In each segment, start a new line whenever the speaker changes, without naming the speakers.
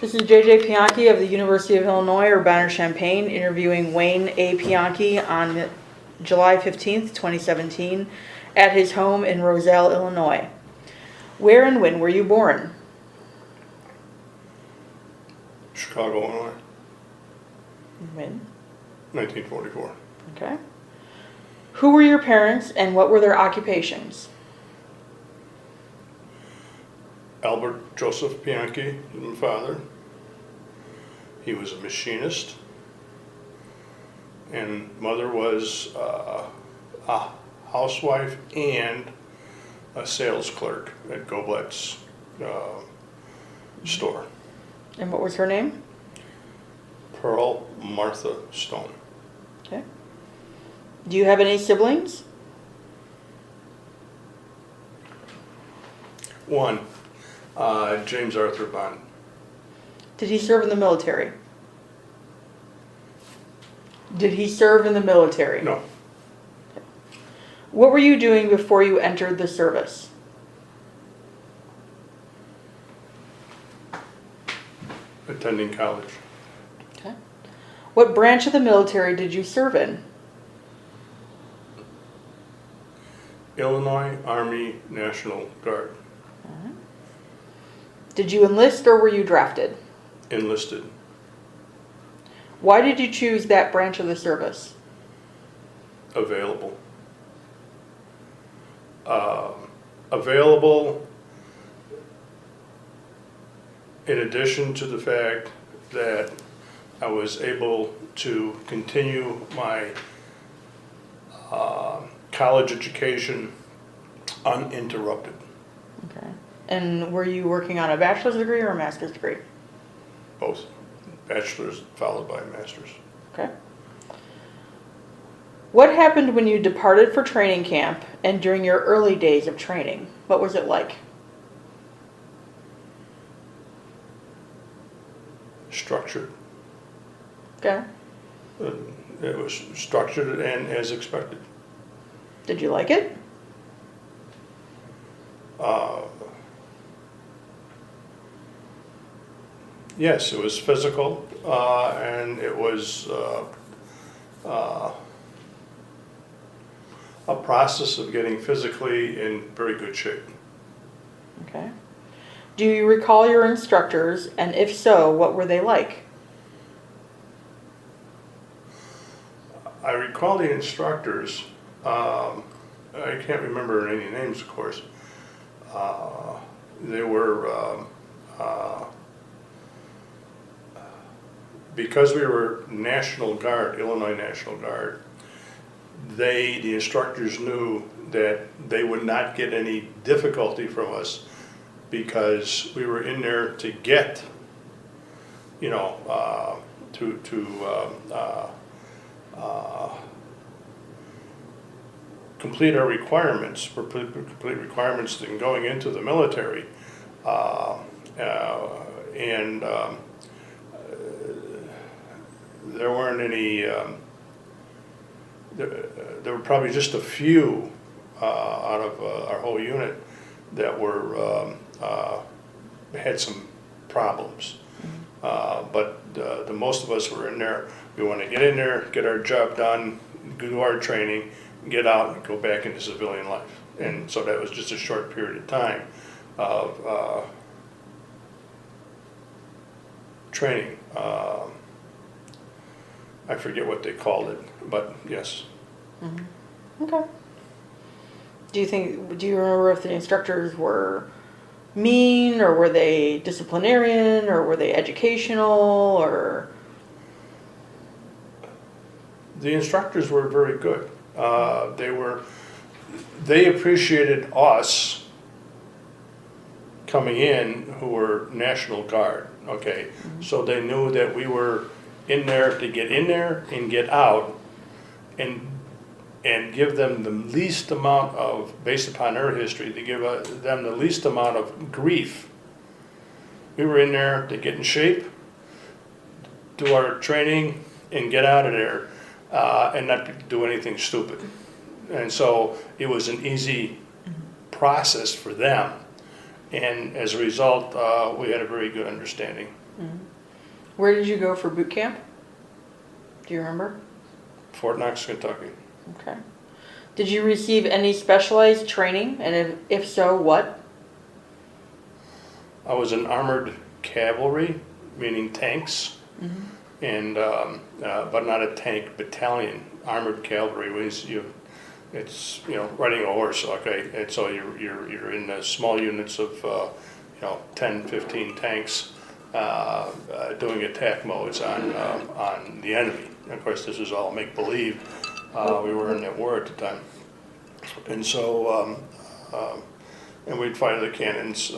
This is J.J. Pionke of the University of Illinois, Urbana-Champaign, interviewing Wayne A. Pionke on July 15th, 2017, at his home in Roselle, Illinois. Where and when were you born?
Chicago, Illinois,
When?
1944.
Okay. Who were your parents and what were their occupations?
Albert Joseph Pionke, my father. He was a machinist, and mother was a housewife and a sales clerk at Goblet's store.
And what was her name?
Pearl Martha Stone.
Okay. Do you have any siblings?
One, James Arthur Bond.
Did he serve in the military? Did he serve in the military?
No,
What were you doing before you entered the service?
attending college.
Okay. What branch of the military did you serve in?
Illinois Army National Guard.
Did you enlist or were you drafted?
Enlisted.
Why did you choose that branch of the service?
Available. Available in addition to the fact that I was able to continue my college education uninterrupted.
Okay. And were you working on a bachelor's degree or a master's degree?
Both. Bachelor's followed by master's.
Okay. What happened when you departed for training camp and during your early days of training? What was it like?
Structured.
Okay.
It was structured and as expected.
Did you like it?
Yes, it was physical, and it was a process of getting physically in very good shape.
Okay. Do you recall your instructors, and if so, what were they like?
I recall the instructors. I can't remember any names, of course. They were because we were National Guard, Illinois National Guard. The instructors knew that they would not get any difficulty from us because we were in there to get, complete our requirements, for complete requirements in going into the military, and there weren't any. There were probably just a few out of our whole unit that were had some problems, but the most of us were in there. We want to get in there, get our job done, do our training, get out, and go back into civilian life. And so that was just a short period of time of training. I forget what they called it, but yes.
Mm-hmm. Okay. Do you remember if the instructors were mean, or were they disciplinarian, or were they educational, or?
The instructors were very good. They appreciated us coming in who were National Guard, okay?
Mm-hmm.
So they knew that we were in there to get in there and get out and give them the least amount of, based upon their history, to give them the least amount of grief. We were in there to get in shape, do our training, and get out of there, and not do anything stupid. And so it was an easy process for them. And as a result, we had a very good understanding.
Where did you go for boot camp? Do you remember?
Fort Knox, Kentucky.
Okay. Did you receive any specialized training, and if so, what?
I was in armored cavalry, meaning tanks, and but not a tank battalion. Armored cavalry was it's riding a horse. Okay, and so you're in small units of 10, 15 tanks doing attack modes on the enemy. And of course, this is all make believe. We were in that war at the time, and so and we'd fire the cannons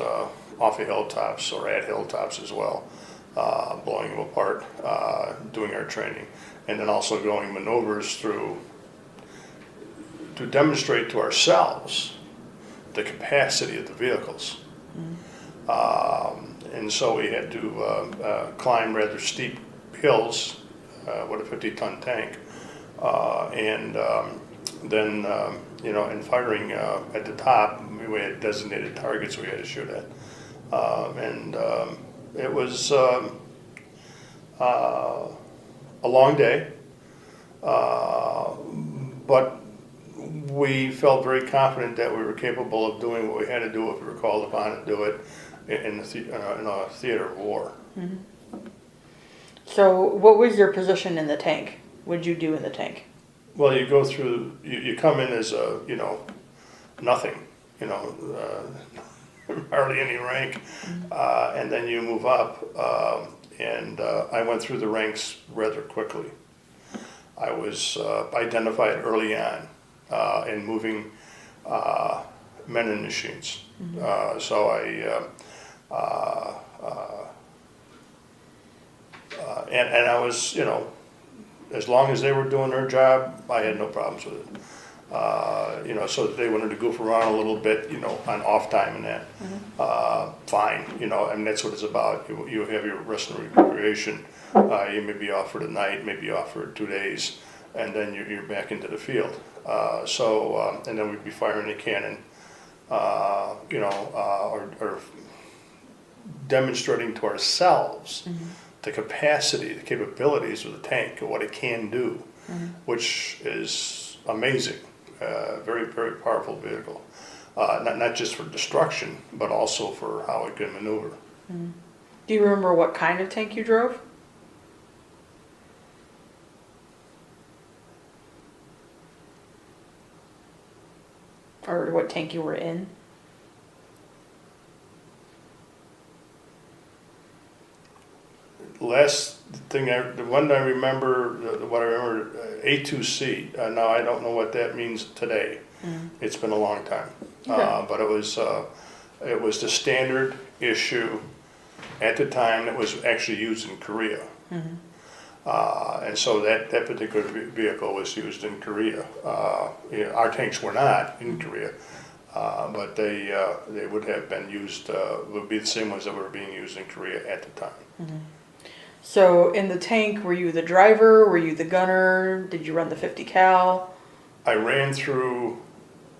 off of hilltops or at hilltops as well, blowing them apart, doing our training, and then also going maneuvers through to demonstrate to ourselves the capacity of the vehicles. And so we had to climb rather steep hills with a 50-ton tank, and then in firing at the top, we had designated targets we had to shoot at, and it was a long day, but we felt very confident that we were capable of doing what we had to do if we were called upon to do it in a theater of war.
So, what was your position in the tank? What did you do in the tank?
Well, you go through, you come in as nothing, hardly any rank, and then you move up, and I went through the ranks rather quickly. I was identified early on in moving men and machines. So and I was, as long as they were doing their job, I had no problems with it. So if they wanted to goof around a little bit, on off time and that, fine, and that's what it's about. You have your rest and recreation. You may be off for the night, maybe off for 2 days, and then you're back into the field. And then we'd be firing a cannon, or demonstrating to ourselves the capacity, the capabilities of the tank, and what it can do, which is amazing. Very, very powerful vehicle. Not just for destruction, but also for how it can maneuver.
Do you remember what kind of tank you drove? Or what tank you were in?
Last thing, the one I remember, A2C. Now I don't know what that means today. It's been a long time, but it was the standard issue at the time that was actually used in Korea, and so that particular vehicle was used in Korea. Our tanks were not in Korea, but they would have been used. Would be the same ones that were being used in Korea at the time.
So in the tank, were you the driver? Were you the gunner? Did you run the 50 cal?
I ran through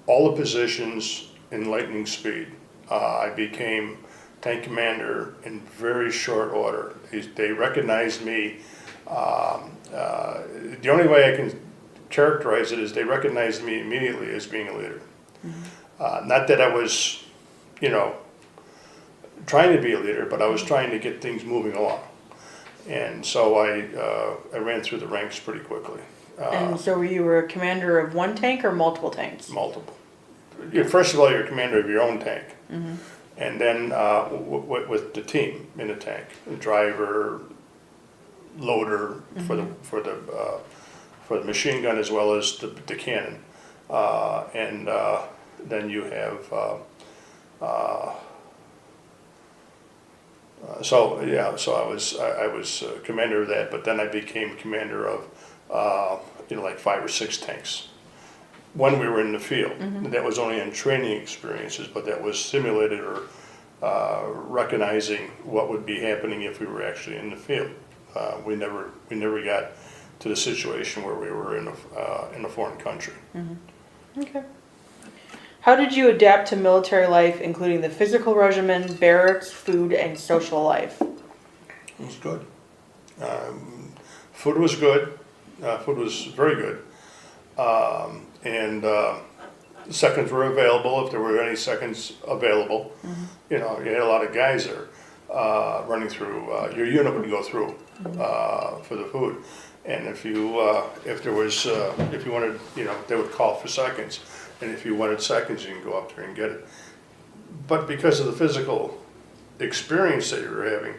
all the positions in lightning speed. I became tank commander in very short order. They recognized me. The only way I can characterize it is they recognized me immediately as being a leader. Not that I was, trying to be a leader, but I was trying to get things moving along. And so I ran through the ranks pretty quickly.
And so you were a commander of one tank or multiple tanks?
Multiple. First of all, you're a commander of your own tank. And then with the team in the tank, the driver, loader for the machine gun as well as the cannon, and then you have so I was commander of that, but then I became commander of like 5 or 6 tanks when we were in the field. That was only in training experiences, but that was simulated or recognizing what would be happening if we were actually in the field. We never got to the situation where we were in a foreign country.
Okay. How did you adapt to military life, including the physical regimen, barracks, food, and social life?
It was good. Food was good. Food was very good. And seconds were available if there were any seconds available. You know, you had a lot of guys there running through. Your unit would go through for the food. And if you if you wanted, you know, they would call for seconds. And if you wanted seconds, you can go up there and get it. But because of the physical experience that you were having,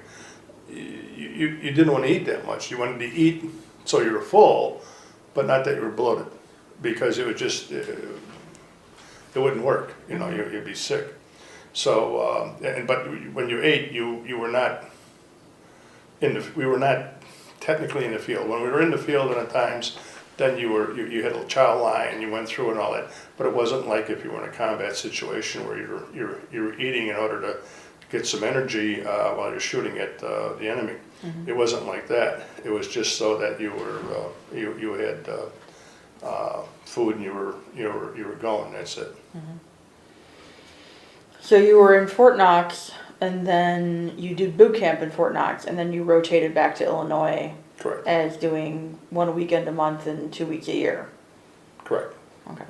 you didn't want to eat that much. You wanted to eat so you were full, but not that you were bloated, because it would just, it wouldn't work. You know, you'd be sick. So, but when you ate, you were not we were not technically in the field. When we were in the field at times, then you had a chow line and you went through and all that. But it wasn't like if you were in a combat situation where you were eating in order to get some energy while you're shooting at the enemy. It wasn't like that. It was just so that you were you had food and you were going. That's it.
So you were in Fort Knox, and then you did boot camp in Fort Knox, and then you rotated back to Illinois.
Correct.
As doing 1 weekend a month and 2 weeks a year.
Correct.
Okay.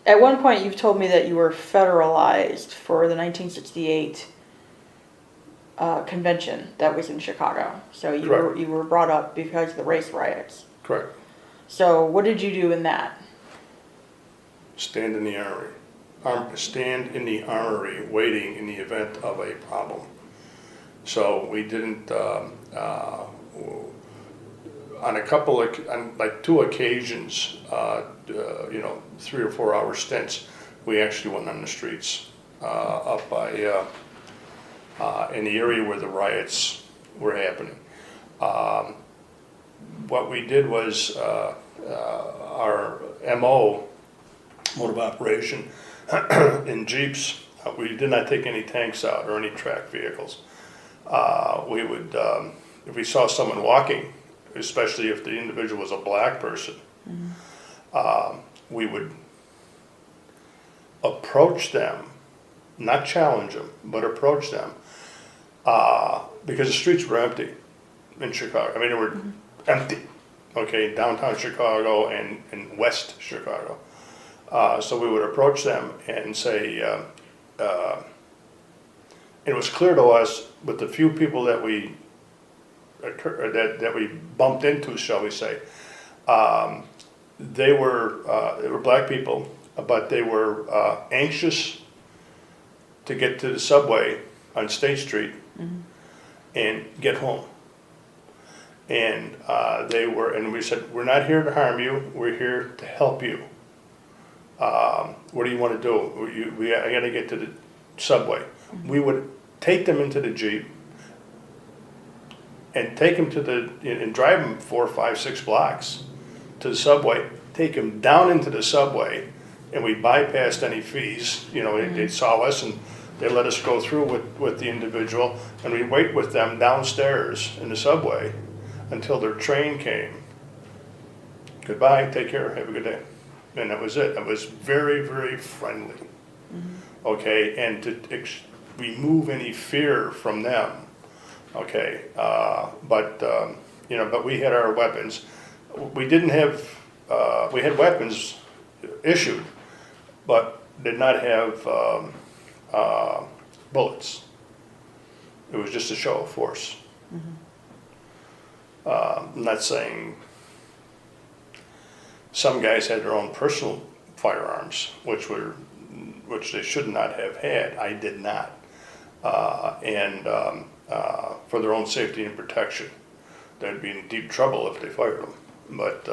At one point, you've told me that you were federalized for the 1968 convention that was in Chicago. So you were brought up because of the race riots.
Correct.
So what did you do in that?
Stand in the armory. Stand in the armory, waiting in the event of a problem. So we didn't. On a couple of, on like 2 occasions, you know, 3 or 4 hour stints, we actually went on the streets up by in the area where the riots were happening. What we did was our mode of operation, in Jeeps. We did not take any tanks out or any tracked vehicles. We would, if we saw someone walking, especially if the individual was a black person, we would approach them, not challenge them, but approach them, because the streets were empty in Chicago. I mean, they were empty, okay, downtown Chicago and West Chicago. So we would approach them and say, it was clear to us with the few people that we bumped into, shall we say, they were black people, but they were anxious to get to the subway on State Street and get home. And and we said, we're not here to harm you, we're here to help you. What do you want to do? I got to get to the subway. We would take them into the Jeep and take them and drive them 4, 5, 6 blocks to the subway, take them down into the subway, and we bypassed any fees. You know, they saw us and they let us go through with the individual, and we wait with them downstairs in the subway until their train came. Goodbye, take care, have a good day. And that was it. It was very, very friendly. Okay, and to remove any fear from them. Okay, but you know, but we had our weapons. We didn't have. We had weapons issued, but did not have bullets. It was just a show of force. I'm not saying. Some guys had their own personal firearms, which they should not have had. I did not, and for their own safety and protection, they'd be in deep trouble if they fired them. But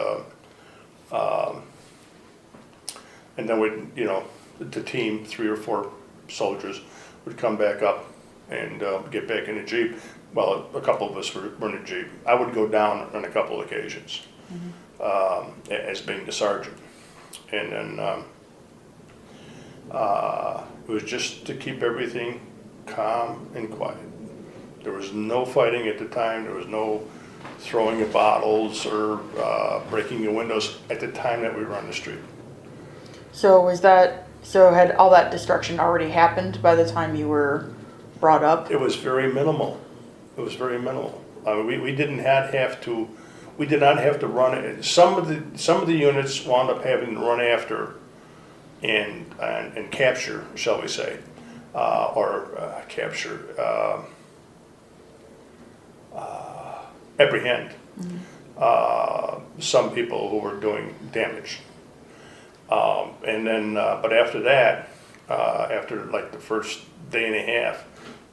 and then we'd, you know, the team, 3 or 4 soldiers, would come back up and get back in the Jeep. Well, a couple of us were in the Jeep. I would go down on a couple of occasions. As being the sergeant, and then it was just to keep everything calm and quiet. There was no fighting at the time. There was no throwing of bottles or breaking the windows at the time that we were on the street.
So was that So had all that destruction already happened by the time you were brought up?
It was very minimal. It was very minimal. We didn't have to, we did not have to run it. Some of the units wound up having to run after and capture, shall we say, apprehend some people who were doing damage. And then, but after that, after like the first day and a half,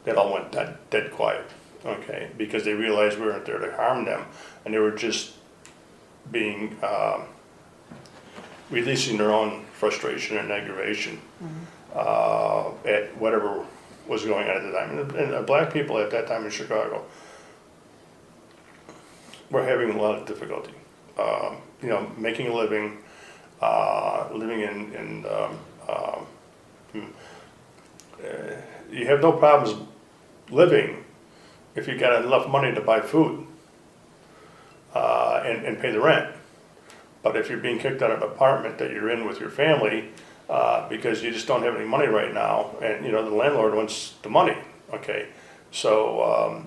that all went dead quiet, okay? Because they realized we weren't there to harm them, and they were just being, releasing their own frustration and aggravation at whatever was going on at the time. And black people at that time in Chicago were having a lot of difficulty, making a living, living in you have no problems living if you got enough money to buy food and pay the rent. But if you're being kicked out of an apartment that you're in with your family because you just don't have any money right now, and the landlord wants the money, okay? So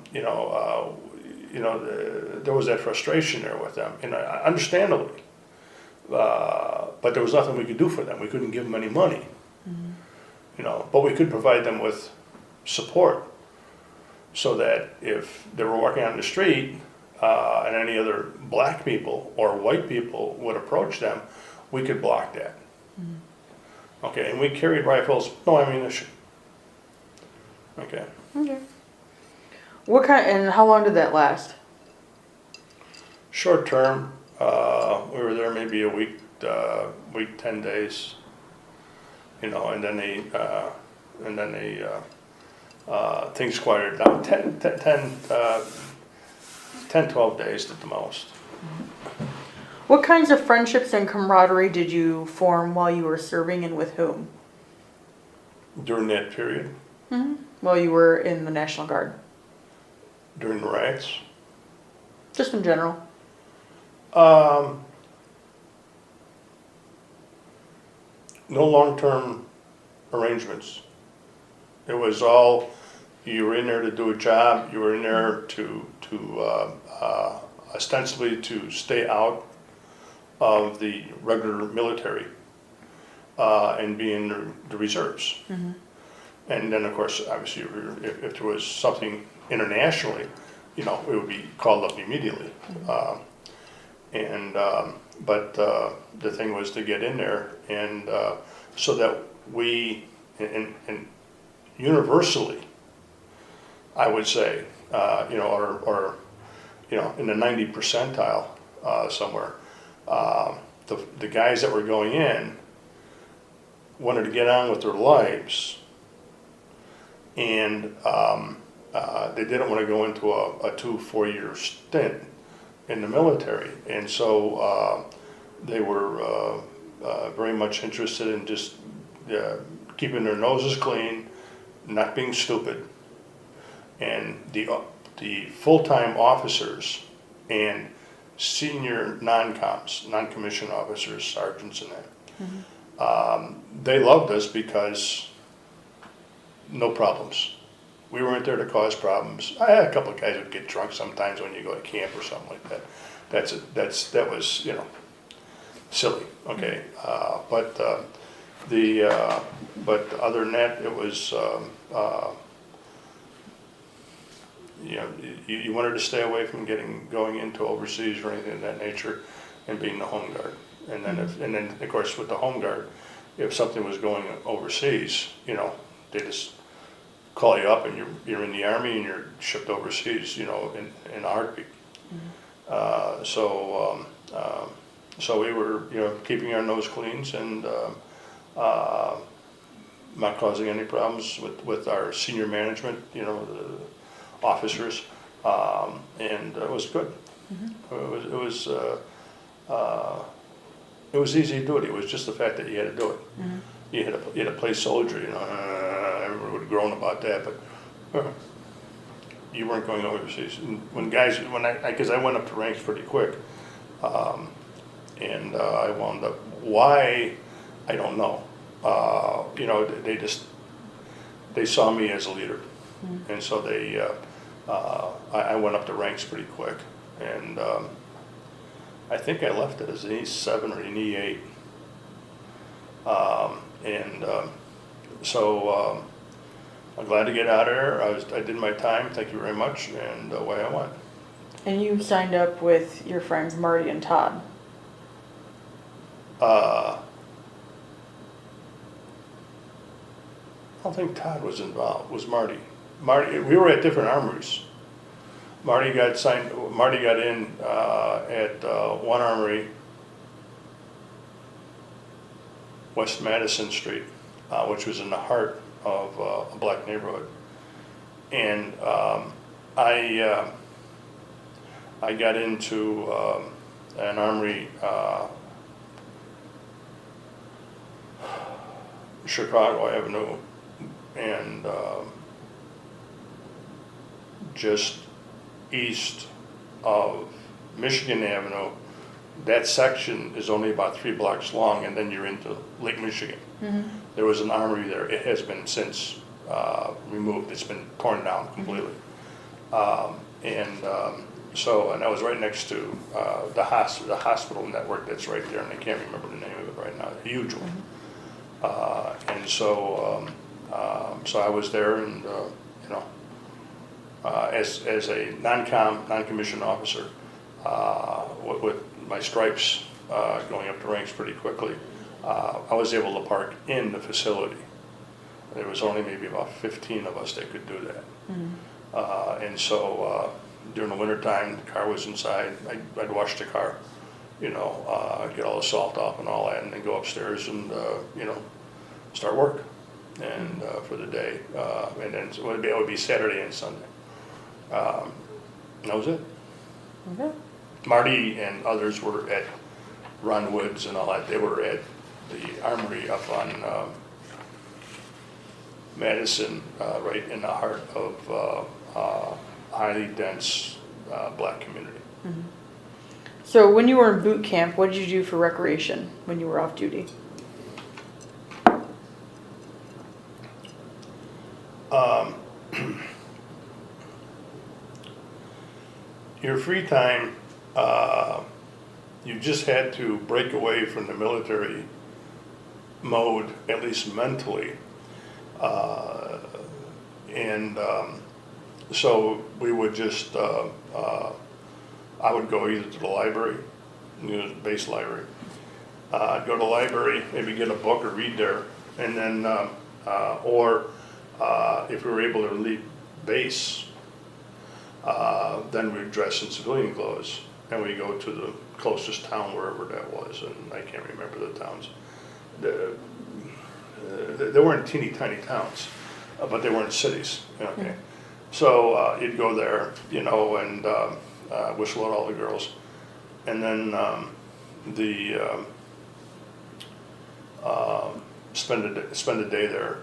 there was that frustration there with them, understandably. But there was nothing we could do for them. We couldn't give them any money, but we could provide them with support so that if they were walking on the street and any other black people or white people would approach them, we could block that. Okay, and we carried rifles, no ammunition. Okay.
Okay. And how long did that last?
Short term, we were there maybe a week, 10 days, and then things quieted down, 12 days at the most.
What kinds of friendships and camaraderie did you form while you were serving, and with whom?
During that period?
While you were in the National Guard?
During the riots?
Just in general.
No long-term arrangements. It was all, you were in there to do a job, you were in there to ostensibly to stay out of the regular military and be in the reserves. And then, of course, obviously, if there was something internationally, it would be called up immediately. But the thing was to get in there, and so that we, and universally, I would say, or in the 90 percentile somewhere, the guys that were going in wanted to get on with their lives, and they didn't want to go into a 2-4 year stint in the military, and so they were very much interested in just keeping their noses clean, not being stupid, and the full-time officers and senior non-coms, non-commissioned officers, sergeants, and that, they loved us because no problems. We weren't there to cause problems. I had a couple of guys would get drunk sometimes when you go to camp or something like that. That was silly. Okay, but other than that, it was you wanted to stay away from going into overseas or anything of that nature, and being the home guard. And then of course with the home guard, if something was going overseas, they just call you up and you're in the Army and you're shipped overseas, in a heartbeat. So we were, keeping our nose clean and not causing any problems with our senior management, the officers, and it was good. It was easy to do it. It was just the fact that you had to do it. You had to play soldier. Everyone would groan about that, but you weren't going overseas. And because I went up to ranks pretty quick, and I wound up. Why? I don't know. you know, they saw me as a leader. And so I went up the ranks pretty quick. And I think I left it as an E7 or an E8. So I'm glad to get out of there. I did my time, thank you very much, and away I went.
And you signed up with your friends Marty and Todd.
I don't think Todd was involved, it was Marty. We were at different armories. Marty got in at one armory, West Madison Street, which was in the heart of a black neighborhood. And I got into an armory, Chicago Avenue, and just east of Michigan Avenue. That section is only about 3 blocks long, and then you're into Lake Michigan. There was an armory there. It has been since removed. It's been torn down completely. And I was right next to the hospital network that's right there, and I can't remember the name of it right now. A huge one. So I was there, and you know, as a non-commissioned officer, with my stripes going up the ranks pretty quickly, I was able to park in the facility. There was only maybe about 15 of us that could do that. And so during the winter time, the car was inside. I'd wash the car, you know, get all the salt off and all that, and then go upstairs and you know, start work and for the day. And then it would be Saturday and Sunday. And that was it.
Okay.
Marty and others were at Ron Woods and all that. They were at the armory up on Madison, right in the heart of highly dense black community.
So when you were in boot camp, what did you do for recreation when you were off duty?
Your free time, you just had to break away from the military mode, at least mentally. So we would just, I would go either to the library, you know, base library. I'd go to the library, maybe get a book or read there, and then, or if we were able to leave base, then we'd dress in civilian clothes and we'd go to the closest town, wherever that was, and I can't remember the towns. They weren't teeny tiny towns, but they weren't cities. Okay, so you'd go there, you know, and whistle at all the girls, and then spend a day there.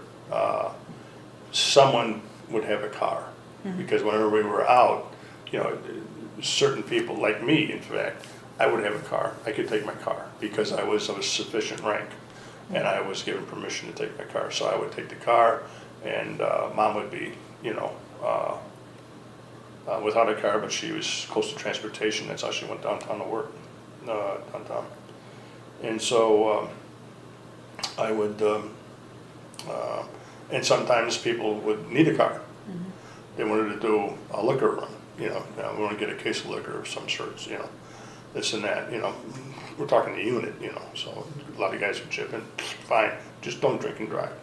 Someone would have a car, because whenever we were out, you know, certain people, like me, in fact, I would have a car. I could take my car because I was of a sufficient rank, and I was given permission to take my car. So I would take the car, and Mom would be, you know, without a car, but she was close to transportation. That's how she went downtown to work, downtown. And so I would, and sometimes people would need a car. They wanted to do a liquor run, you know, we want to get a case of liquor of some sorts, you know, this and that, you know, we're talking the unit, you know, so a lot of guys would chip in, fine, just don't drink and drive.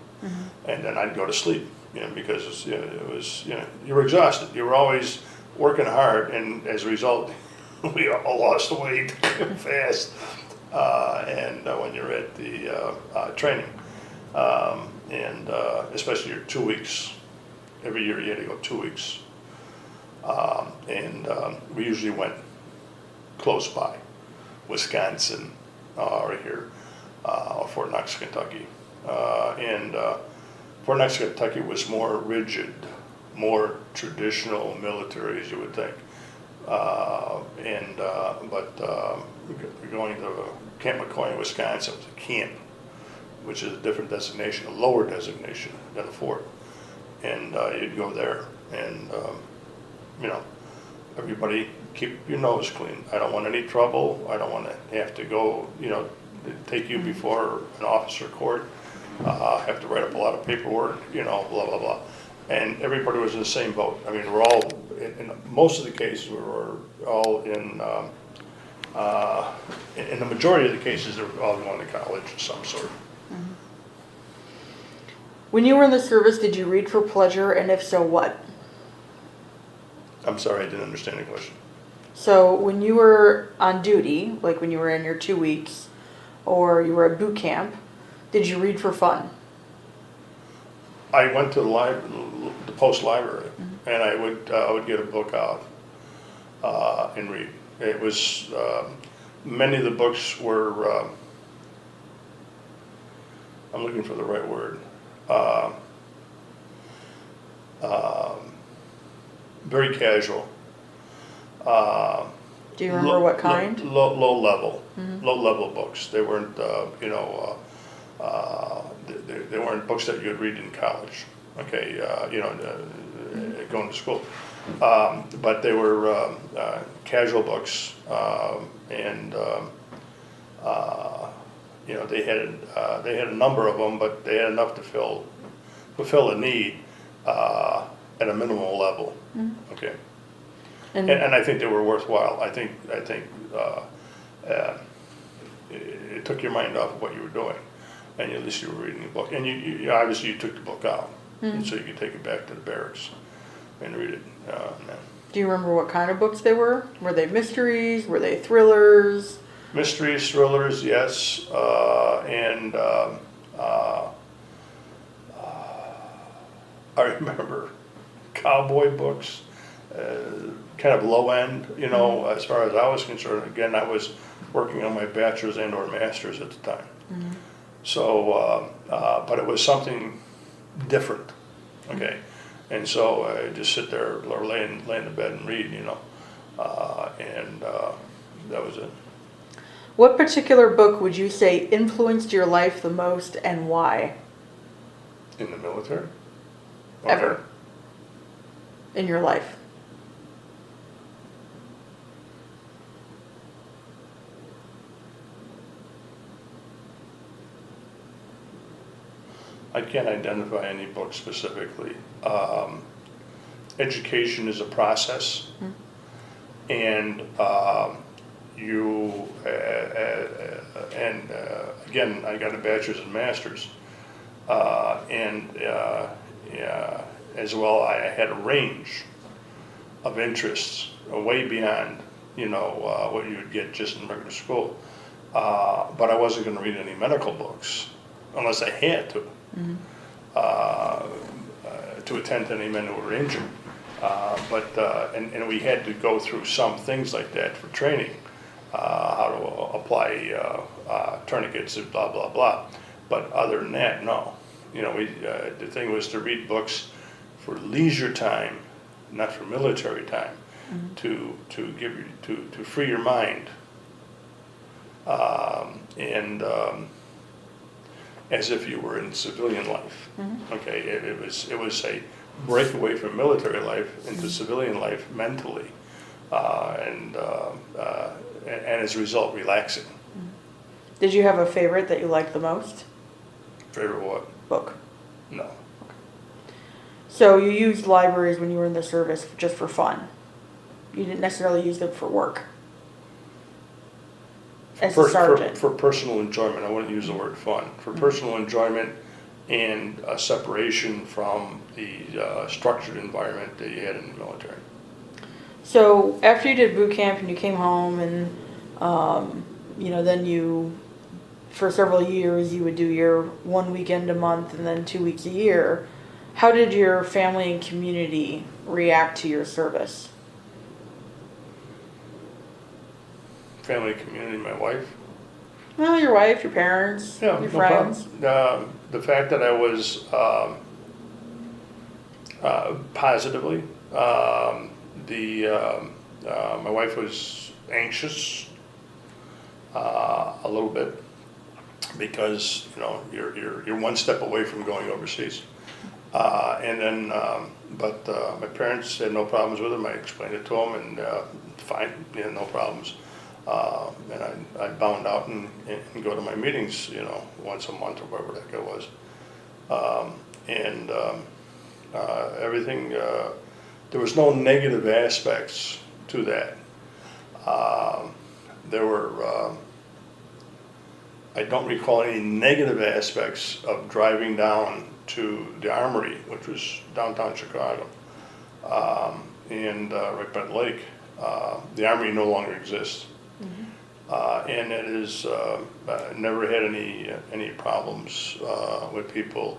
And then I'd go to sleep, you know, because you know, it was, you know, you were exhausted, you were always working hard, and as a result, we all lost weight fast, and when you're at the training, and especially your 2 weeks. Every year you had to go 2 weeks. We usually went close by, Wisconsin, right here, Fort Knox, Kentucky. Fort Knox, Kentucky was more rigid, more traditional military, as you would think. But going to Camp McCoy in Wisconsin was a camp. which is a different designation, a lower designation than a fort. And you'd go there, and you know, everybody keep your nose clean. I don't want any trouble. I don't want to have to go, you know, take you before an officer court. Have to write up a lot of paperwork, you know, blah, blah, blah. And everybody was in the same boat. I mean, we're all, in most of the cases, we were all in the majority of the cases, they were all going to college of some sort.
When you were in the service, did you read for pleasure, and if so, what?
I'm sorry, I didn't understand the question.
So when you were on duty, like when you were in your 2 weeks, or you were at boot camp, did you read for fun?
I went to the post library, and I would get a book out and read. It was many of the books were. I'm looking for the right word. Very casual.
Do you remember what kind?
Low level books. They weren't, they weren't books that you'd read in college. Okay, going to school. But they were casual books, and they had a number of them, but they had enough to fulfill a need at a minimal level. Okay. And I think they were worthwhile. I think it took your mind off of what you were doing, and at least you were reading the book. And you obviously you took the book out, and so you could take it back to the barracks and read it.
Do you remember what kind of books they were? Were they mysteries? Were they thrillers?
Mysteries, thrillers, yes, and I remember cowboy books. Kind of low end, as far as I was concerned. Again, I was working on my bachelor's and or master's at the time. So, but it was something different, okay? And so I just sit there or lay in the bed and read, and that was it.
What particular book would you say influenced your life the most, and why?
In the military?
Ever. In your life?
I can't identify any book specifically. Education is a process, and again, I got a bachelor's and master's, as well, I had a range of interests way beyond, what you would get just in regular school. But I wasn't going to read any medical books unless I had to. To attend to any men who were injured. And we had to go through some things like that for training, how to apply tourniquets and blah, blah, blah. But other than that, no. The thing was to read books for leisure time, not for military time, to free your mind. As if you were in civilian life. Okay, it was a breakaway from military life into civilian life mentally, and as a result, relaxing.
Did you have a favorite that you liked the most?
Favorite what?
Book.
No.
So you used libraries when you were in the service just for fun. You didn't necessarily use them for work. As a sergeant.
For personal enjoyment, I wouldn't use the word fun. For personal enjoyment and a separation from the structured environment that you had in the military.
So after you did boot camp and you came home and, then you, for several years, you would do your 1 weekend a month and then 2 weeks a year. How did your family and community react to your service?
Family, community, my wife.
Well, your wife, your parents, your friends.
The fact that I was positively, my wife was anxious a little bit, because, you know, you're one step away from going overseas. And then, but my parents had no problems with him. I explained it to them, and fine, yeah, no problems. And I bound out and go to my meetings, you know, once a month or whatever the heck it was. Everything, there was no negative aspects to that. There were, I don't recall any negative aspects of driving down to the Armory, which was downtown Chicago, and right by the lake. The Armory no longer exists. And it is never had any problems with people.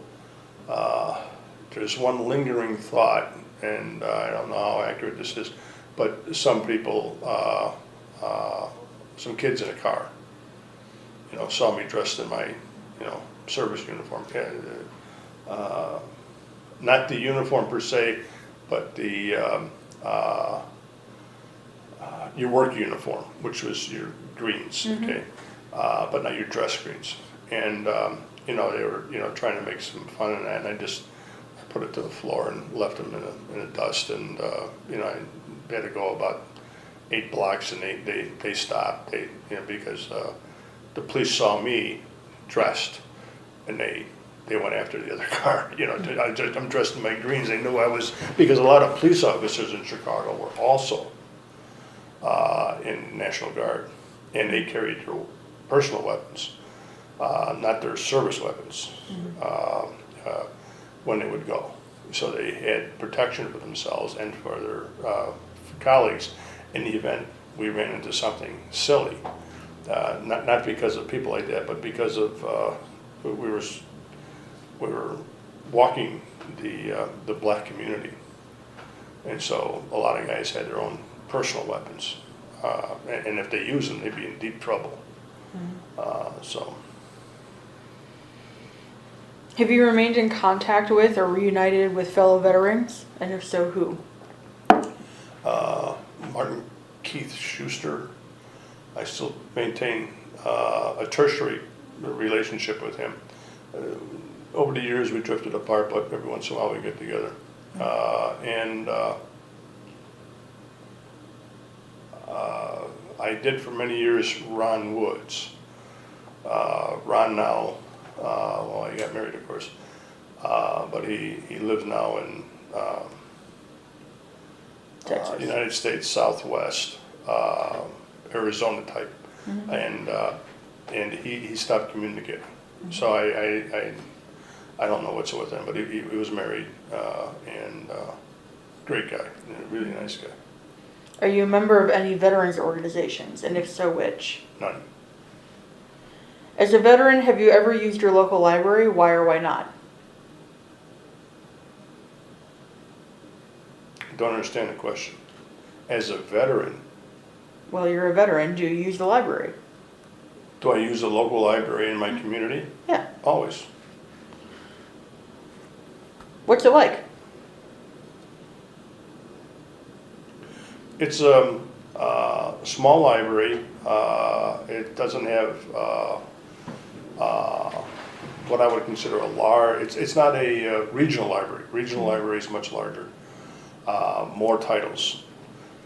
There's one lingering thought, and I don't know how accurate this is, but some people, some kids in a car, you know, saw me dressed in my, you know, service uniform. Not the uniform per se, but the your work uniform, which was your greens, okay, but not your dress greens. And you know, they were, you know, trying to make some fun of that, and I just put it to the floor and left them in the dust. And you know, I had to go about 8 blocks, and they stopped. They, you know, because the police saw me dressed, and they went after the other car. You know, I'm dressed in my greens. They knew I was, because a lot of police officers in Chicago were also in National Guard, and they carried their personal weapons, not their service weapons, when they would go. So they had protection for themselves and for their colleagues in the event we ran into something silly. Not because of people like that, but because of we were walking the black community, and so a lot of guys had their own personal weapons, and if they use them, they'd be in deep trouble. So.
Have you remained in contact with or reunited with fellow veterans? And if so, who?
Martin Keith Schuster. I still maintain a tertiary relationship with him. Over the years, we drifted apart, but every once in a while we get together. I did for many years Ron Woods. Ron now, well, he got married, of course, but he lives now in
Texas.
United States Southwest, Arizona type, and he stopped communicating. So I don't know what's with him, but he was married, and great guy, really nice guy.
Are you a member of any veterans organizations? And if so, which?
None.
As a veteran, have you ever used your local library? Why or why not?
Don't understand the question. As a veteran,
Well, you're a veteran. Do you use the library?
do I use a local library in my community?
Yeah.
Always.
What's it like?
It's a small library. It doesn't have what I would consider a large. It's not a regional library. Regional library is much larger. More titles.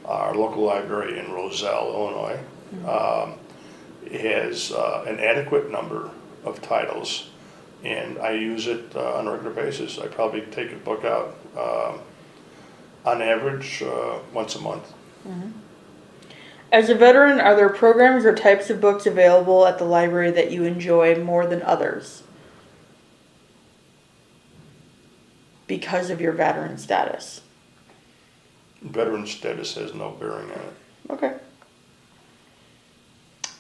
Our local library in Roselle, Illinois, has an adequate number of titles, and I use it on a regular basis. I probably take a book out on average once a month.
As a veteran, are there programs or types of books available at the library that you enjoy more than others because of your veteran status?
Veteran status has no bearing on it.
Okay.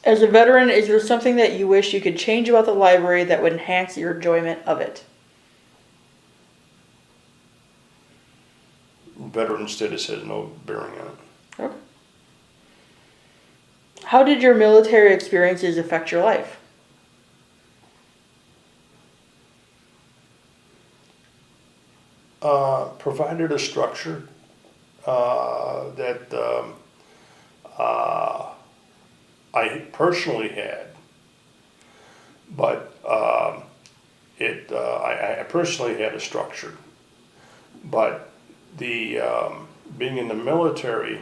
As a veteran, is there something that you wish you could change about the library that would enhance your enjoyment of it?
Veteran status has no bearing on it.
Okay. How did your military experiences affect your life?
Provided a structure that I personally had But I personally had a structure. But the being in the military,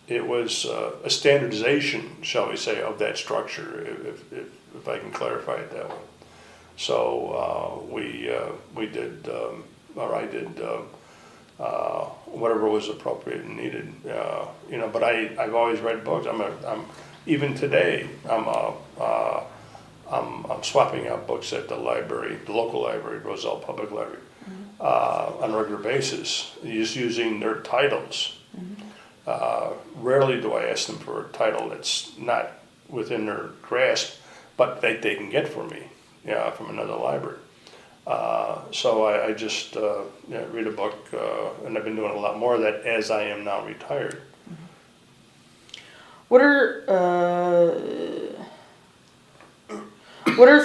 it was a standardization, shall we say, of that structure, if I can clarify it that way. So we did, or I did, whatever was appropriate and needed, you know. But I've always read books. I'm even today I'm swapping out books at the library, the local library, Roselle Public Library, on a regular basis, just using their titles. Rarely do I ask them for a title that's not within their grasp, but they can get for me, from another library. So I just read a book, and I've been doing a lot more of that as I am now retired.
What are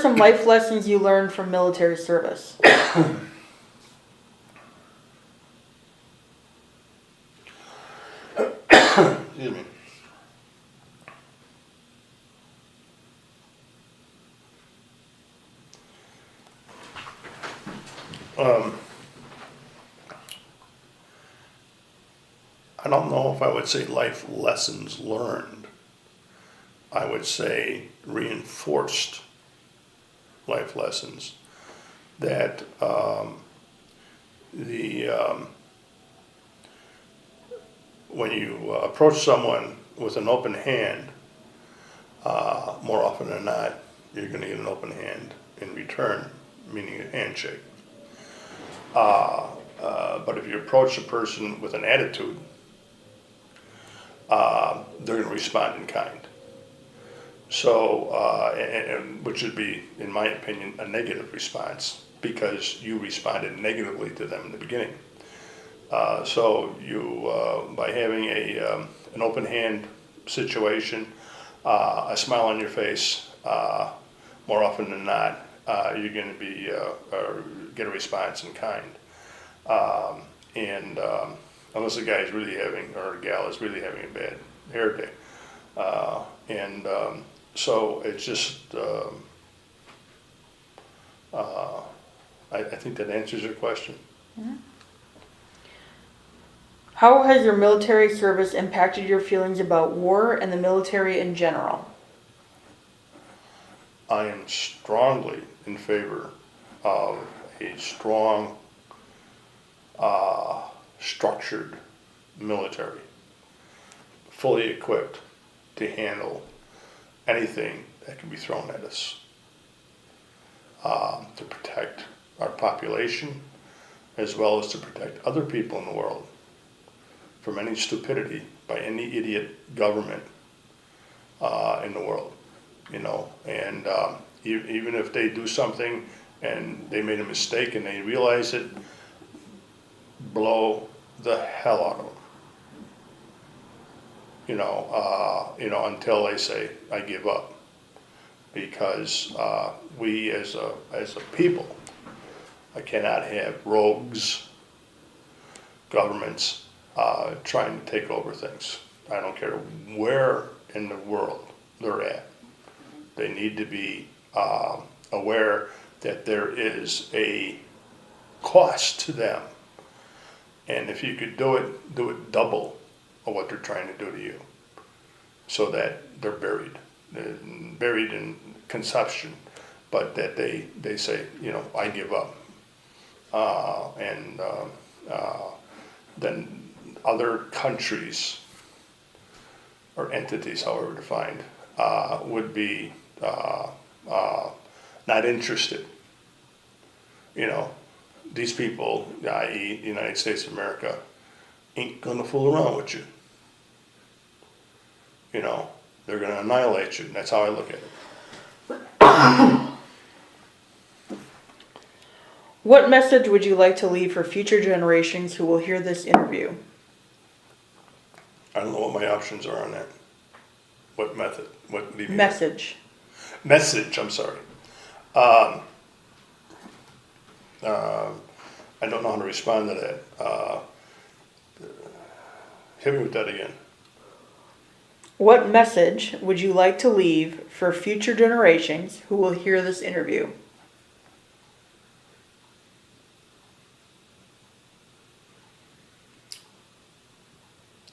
some life lessons you learned from military service?
Excuse me. I don't know if I would say life lessons learned. I would say reinforced life lessons that when you approach someone with an open hand, more often than not, you're going to get an open hand in return, meaning a handshake. But if you approach a person with an attitude, they're going to respond in kind. So, and which would be, in my opinion, a negative response because you responded negatively to them in the beginning. So you, by having an open hand situation, a smile on your face, more often than not, you're going to be get a response in kind. And unless the guy is really having, or a gal is really having a bad hair day. So it's just, I think that answers your question.
Mm-hmm. How has your military service impacted your feelings about war and the military in general?
I am strongly in favor of a strong, structured military, fully equipped to handle anything that can be thrown at us, to protect our population as well as to protect other people in the world from any stupidity by any idiot government in the world, you know. And even if they do something and they made a mistake and they realize it, blow the hell out of them. Until they say, I give up. Because we as a people, I cannot have rogues, governments trying to take over things. I don't care where in the world they're at. They need to be aware that there is a cost to them. And if you could do it double of what they're trying to do to you, so that they're buried in consumption, but that they say, I give up. Then other countries or entities, however defined, would be not interested. These people, i.e. the United States of America, ain't gonna fool around with you. They're gonna annihilate you, and that's how I look at it.
What message would you like to leave for future generations who will hear this interview?
I don't know what my options are on that. What method? What do you mean?
Message.
Message, I'm sorry. I don't know how to respond to that. Hit me with that again.
What message would you like to leave for future generations who will hear this interview?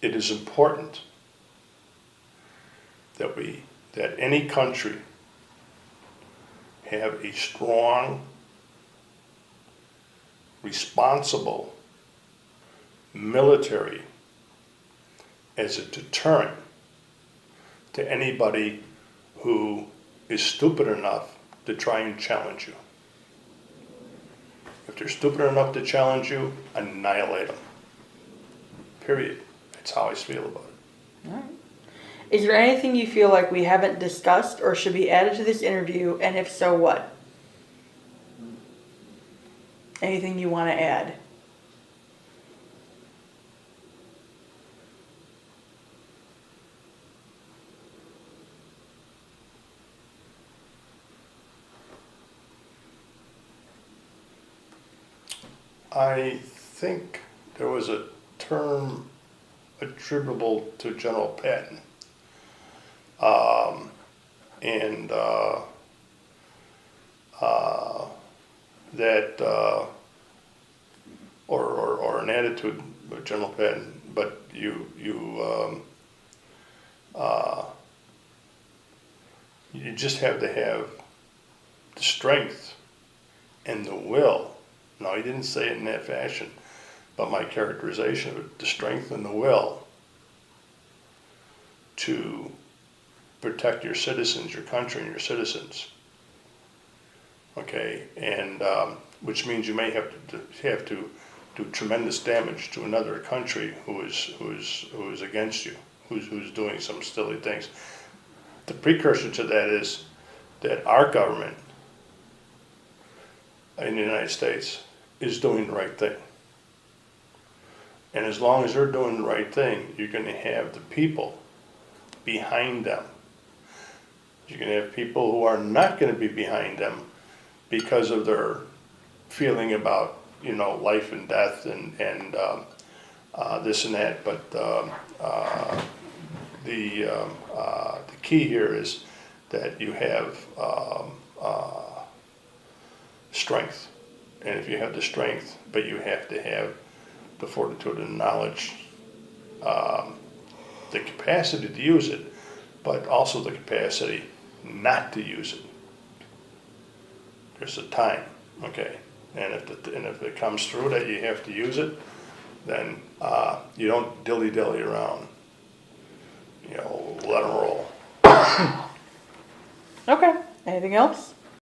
It is important that any country have a strong, responsible military as a deterrent to anybody who is stupid enough to try and challenge you. If they're stupid enough to challenge you, annihilate them. Period. That's how I feel about it.
All right. Is there anything you feel like we haven't discussed or should be added to this interview, and if so, what? Anything you want to add?
I think there was a term attributable to General Patton. And that, or an attitude of General Patton, but you just have to have the strength and the will. No, he didn't say it in that fashion, but my characterization of it, the strength and the will to protect your citizens, your country, and your citizens. Okay, and which means you may have to do tremendous damage to another country who is against you, who's doing some silly things. The precursor to that is that our government in the United States is doing the right thing. And as long as they're doing the right thing, you're going to have the people behind them. You're going to have people who are not going to be behind them because of their feeling about, life and death and this and that. But the key here is that you have strength. And if you have the strength, but you have to have the fortitude and knowledge, the capacity to use it, but also the capacity not to use it. There's a time, okay? And if it comes through that you have to use it, then you don't dilly-dally around. Let them roll.
Okay. Anything else?